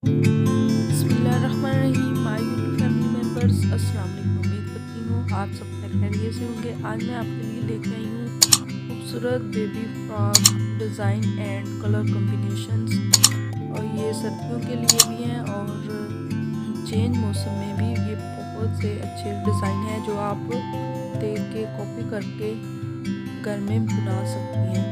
बिस्मिल्लाहिर्रहमानिर्रहीम। My YouTube family members, अस्सलाम वालेकुम। उम्मीद करती हूँ आप सब खैरियत से होंगे। आज मैं आपके लिए लेके आई हूँ खूबसूरत baby frock design and colour combinations. और ये सर्दियों के लिए भी हैं और चेंज मौसम में भी ये बहुत से अच्छे डिज़ाइन हैं जो आप देख के कॉपी करके घर में बना सकती हैं।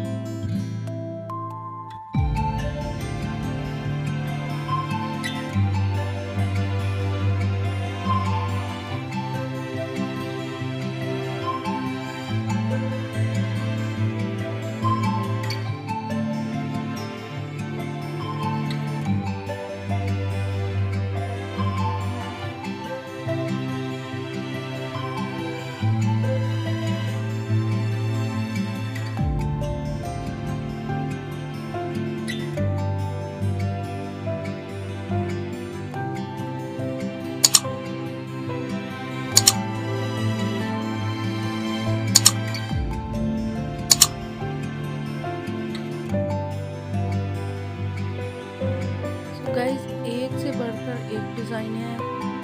गाइस, एक से बढ़कर एक डिज़ाइन है,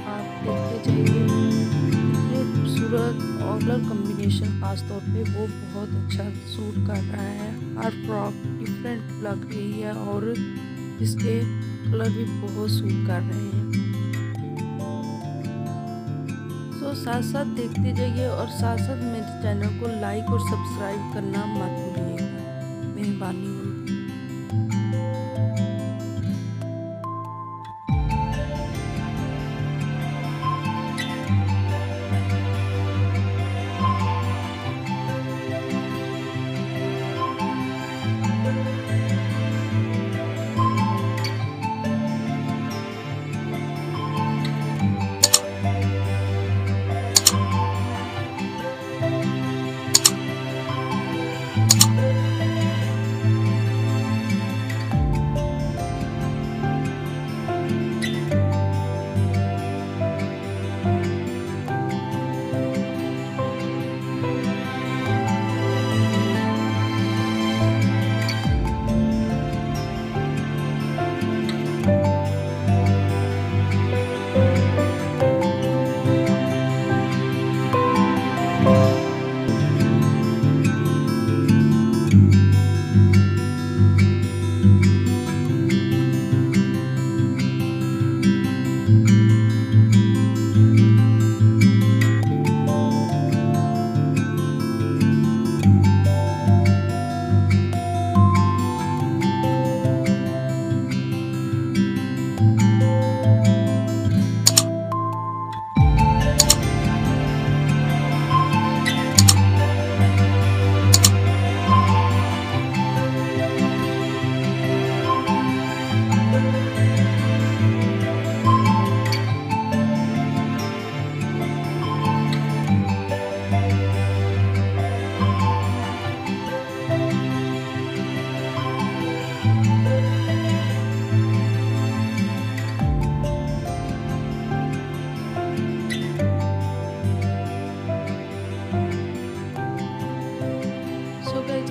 आप देखते जाइए। इतने खूबसूरत और कलर कॉम्बिनेशन खास तौर पे वो बहुत अच्छा सूट कर रहा है। हर फ्रॉक डिफरेंट लग रही है और इसके कलर भी बहुत सूट कर रहे हैं। तो साथ साथ देखते जाइए और साथ साथ मेरे चैनल को लाइक और सब्सक्राइब करना मत भूलिएगा, मेहरबानी होगी।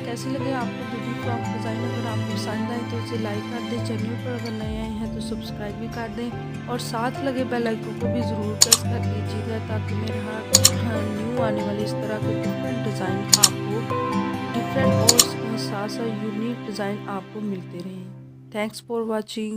कैसी लगे आपको बेबी फ्रॉक डिज़ाइन? अगर आपको पसंद आए तो इसे लाइक कर दें। चैनल पर अगर नए आए हैं तो सब्सक्राइब भी कर दें और साथ लगे बेल आइकन को भी ज़रूर प्रेस कर दीजिएगा ताकि मेरे हर न्यू आने वाले इस तरह के डिफरेंट डिज़ाइन आपको डिफरेंट और साथ साथ यूनिक डिज़ाइन आपको मिलते रहें। Thanks for watching.